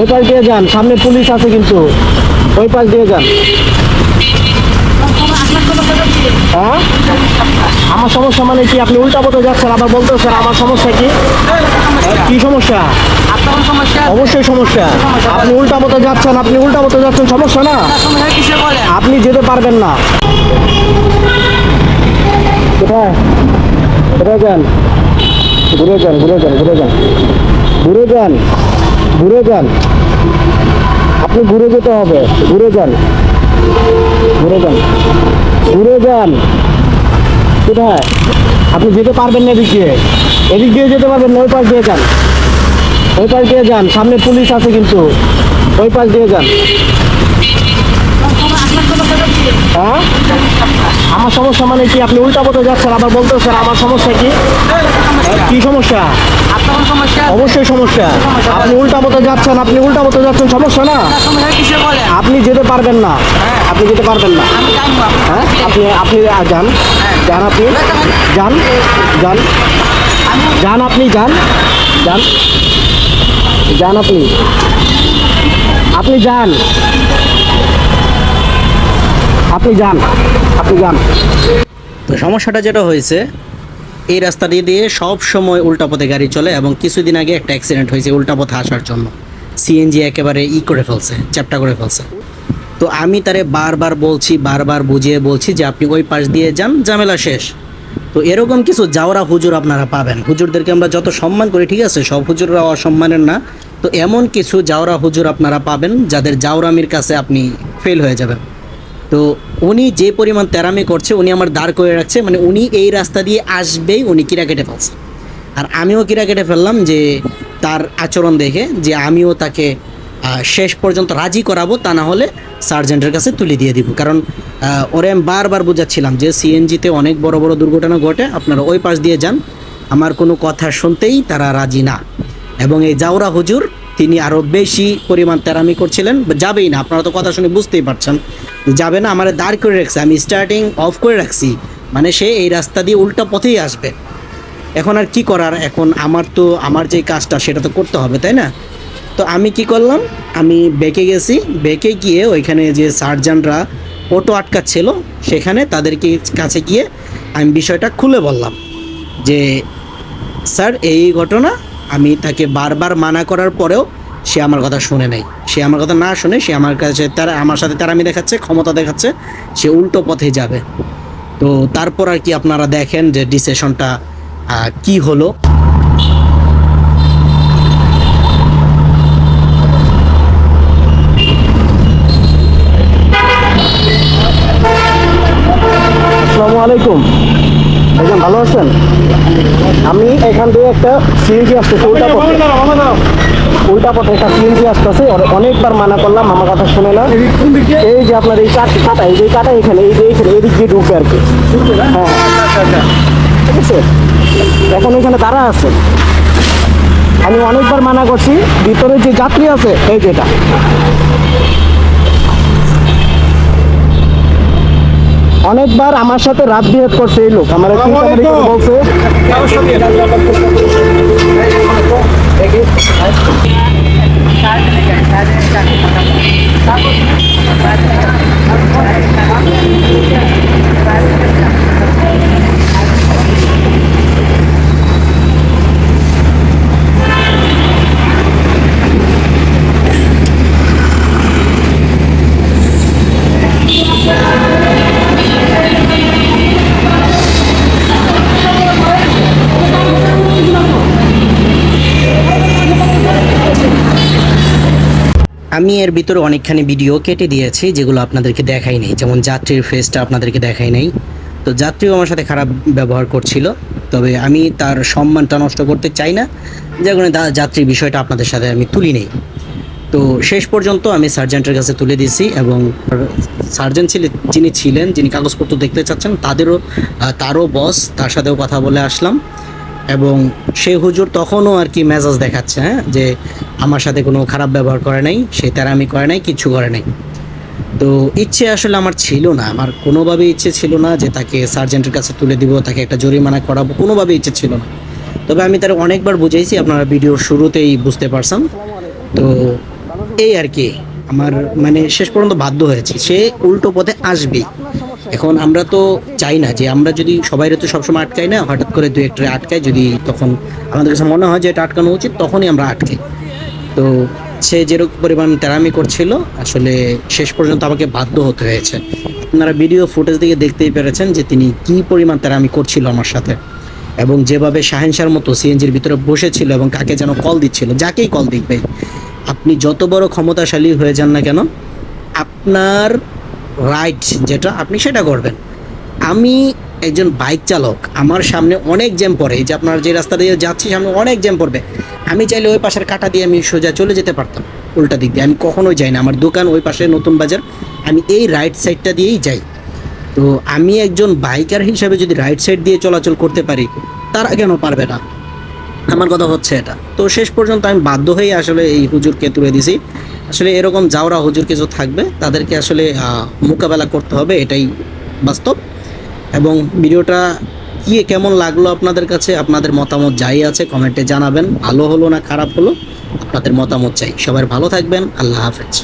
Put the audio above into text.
ওই পাশ দিয়ে যান, সামনে পুলিশ আছে কিন্তু, ওই পাশ দিয়ে যান। হ্যাঁ, আমার সমস্যা মানে কি? আপনি উল্টা পথে যাচ্ছেন আবার বলতেছেন আমার সমস্যা কি? কি সমস্যা? অবশ্যই সমস্যা। আপনি উল্টা পথে যাচ্ছেন, আপনি উল্টা পথে যাচ্ছেন, সমস্যা না? আপনি যেতে পারবেন না। কোথায় কোথায় যান? ঘুরে যান, ঘুরে যান, ঘুরে যান, ঘুরে যান, ঘুরে যান। আপনি ঘুরে যেতে হবে, ঘুরে যান, ঘুরে যান, ঘুরে যান। কোথায়? আপনি যেতে পারবেন না এদিক দিয়ে, এদিক দিয়ে যেতে পারবেন না, ওই পাশ দিয়ে যান, ওই পাশ দিয়ে যান, সামনে পুলিশ আছে কিন্তু, ওই পাশ দিয়ে যান। হ্যাঁ, আমার সমস্যা মানে কি? আপনি উল্টা পথে যাচ্ছেন আবার বলতেছেন আমার সমস্যা কি? কি সমস্যা? অবশ্যই সমস্যা। আপনি উল্টা পথে যাচ্ছেন, আপনি উল্টা পথে যাচ্ছেন, সমস্যা না? আপনি যেতে পারবেন না, আপনি যেতে পারবেন না। হ্যাঁ, আপনি আপনি যান, যান, আপনি যান, যান, যান, আপনি যান, যান, যান, আপনি আপনি যান, আপনি যান, আপনি যান। তো সমস্যাটা যেটা হয়েছে, এই রাস্তাটি দিয়ে সব সময় উল্টা পথে গাড়ি চলে এবং কিছুদিন আগে একটা অ্যাক্সিডেন্ট হয়েছে উল্টা পথে আসার জন্য। সিএনজি একেবারে করে ফেলছে, চ্যাপ্টা করে ফেলছে। তো আমি তারে বারবার বলছি, বারবার বুঝিয়ে বলছি যে আপনি ওই পাশ দিয়ে যান, ঝামেলা শেষ। তো এরকম কিছু জাওরা হুজুর আপনারা পাবেন। হুজুরদেরকে আমরা যত সম্মান করি, ঠিক আছে, সব হুজুররা অসম্মানের না। তো এমন কিছু জাওরা হুজুর আপনারা পাবেন যাদের জাওরামির কাছে আপনি ফেল হয়ে যাবেন। তো উনি যে পরিমাণ তেরামি করছে, উনি আমার দাঁড় করে রাখছে, মানে উনি এই রাস্তা দিয়ে আসবেই উনি কিরা কেটে ফেলছে। আর আমিও কিরা কেটে ফেললাম যে তার আচরণ দেখে, যে আমিও তাকে শেষ পর্যন্ত রাজি করাবো, তা না হলে সার্জেন্টের কাছে তুলে দিয়ে দিব। কারণ ওরে আমি বারবার বোঝাচ্ছিলাম যে সিএনজিতে অনেক বড় বড় দুর্ঘটনা ঘটে, আপনারা ওই পাশ দিয়ে যান। আমার কোনো কথা শুনতেই তারা রাজি না। এবং এই জাউরা হুজুর তিনি আরও বেশি পরিমাণ তেরামি করছিলেন, যাবেই না, আপনারা তো কথা শুনে বুঝতেই পারছেন, যাবে না। আমার দাঁড় করে রাখছে, আমি স্টার্টিং অফ করে রাখছি, মানে সে এই রাস্তা দিয়ে উল্টা পথেই আসবে। এখন আর কি করার? এখন আমার যে কাজটা সেটা তো করতে হবে, তাই না? তো আমি কি করলাম, আমি বেঁকে গেছি, বেঁকে গিয়ে ওইখানে যে সার্জেন্টরা অটো আটকাচ্ছিল সেখানে তাদেরকে কাছে গিয়ে আমি বিষয়টা খুলে বললাম যে স্যার এই ঘটনা। আমি তাকে বারবার মানা করার পরেও সে আমার কথা শুনে নেই। সে আমার কথা না শুনে সে আমার কাছে আমার সাথে তেরামি দেখাচ্ছে, ক্ষমতা দেখাচ্ছে, সে উল্টো পথে যাবে। তো তারপর আর কি আপনারা দেখেন যে ডিসিশনটা কি হলো। আসসালামু আলাইকুম, একজন ভালো আছেন? আমি এখান থেকে একটা সিএনজি আসতেছে উল্টা পথে, উল্টা পথে একটা সিএনজি আসতেছে, অনেকবার মানা করলাম, আমার কথা শুনে না। এই যে আপনার এই কাটা, এই যে কাটা এখানে, এই যে এখানে এদিক দিয়ে ঢুকবে আর কি। হ্যাঁ, ঠিক আছে। এখন এখানে তারা আছে, আমি অনেকবার মানা করছি। ভিতরে যে যাত্রী আছে, এই যেটা অনেকবার আমার সাথে রাত বিহেভ করছে এই লোক, আমার বলছে। আমি এর ভিতরে অনেকখানি ভিডিও কেটে দিয়েছি যেগুলো আপনাদেরকে দেখাই নাই, যেমন যাত্রীর ফেসটা আপনাদেরকে দেখাই নাই। তো যাত্রীও আমার সাথে খারাপ ব্যবহার করছিল, তবে আমি তার সম্মানটা নষ্ট করতে চাই না, যে কারণে যাত্রীর বিষয়টা আপনাদের সাথে আমি তুলি নেই। তো শেষ পর্যন্ত আমি সার্জেন্টের কাছে তুলে দিয়েছি এবং সার্জেন্ট যিনি কাগজপত্র দেখতে চাচ্ছেন তারও বস, তার সাথেও কথা বলে আসলাম। এবং সেই হুজুর তখনও আর কি মেজাজ দেখাচ্ছে, হ্যাঁ, যে আমার সাথে কোনো খারাপ ব্যবহার করে নাই, সে তেরামি করে নাই, কিছু করে নাই। তো ইচ্ছে আসলে আমার ছিল না, আমার কোনোভাবেই ইচ্ছে ছিল না যে তাকে সার্জেন্টের কাছে তুলে দিব, তাকে একটা জরিমানা করাবো, কোনোভাবেই ইচ্ছে ছিল না। তবে আমি তার অনেকবার বুঝাইছি, আপনারা ভিডিওর শুরুতেই বুঝতে পারছেন। তো এই আর কি আমার মানে শেষ পর্যন্ত বাধ্য হয়েছি, সে উল্টো পথে আসবেই। এখন আমরা তো চাই না যে আমরা যদি সবাই তো সবসময় আটকাই না, হঠাৎ করে দু একটা আটকাই, যদি তখন আমাদের কাছে মনে হয় যে এটা আটকানো উচিত তখনই আমরা আটকাই। তো সে যেরকম পরিমাণ তেরামি করছিল আসলে শেষ পর্যন্ত আমাকে বাধ্য হতে হয়েছে। আপনারা ভিডিও ফুটেজ দিকে দেখতেই পেরেছেন যে তিনি কী পরিমাণ তেরামি করছিল আমার সাথে, এবং যেভাবে শাহেনশার মতো সিএনজির ভিতরে বসেছিল এবং কাকে যেন কল দিচ্ছিল, যাকেই কল দিবে। আপনি যত বড় ক্ষমতাশালী হয়ে যান না কেন, আপনার রাইট যেটা আপনি সেটা করবেন। আমি একজন বাইক চালক, আমার সামনে অনেক জ্যাম পড়ে, এই যে আপনার যে রাস্তা দিয়ে যাচ্ছি সামনে অনেক জ্যাম পড়বে, আমি চাইলে ওই পাশের কাটা দিয়ে আমি সোজা চলে যেতে পারতাম উল্টা দিক দিয়ে। আমি কখনোই যাই না, আমার দোকান ওই পাশে নতুন বাজার, আমি এই রাইট সাইডটা দিয়েই যাই। তো আমি একজন বাইকার হিসাবে যদি রাইট সাইড দিয়ে চলাচল করতে পারি, তারা কেন পারবে না? আমার কথা হচ্ছে এটা। তো শেষ পর্যন্ত আমি বাধ্য হয়ে আসলে এই হুজুরকে তুলে দিছি। আসলে এরকম যাওরা হুজুর কিছু থাকবে, তাদেরকে আসলে মোকাবেলা করতে হবে, এটাই বাস্তব। এবং ভিডিওটা কি কেমন লাগলো আপনাদের কাছে, আপনাদের মতামত যাই আছে কমেন্টে জানাবেন। ভালো হলো না খারাপ হলো, আপনাদের মতামত চাই। সবাই ভালো থাকবেন, আল্লাহ হাফেজ।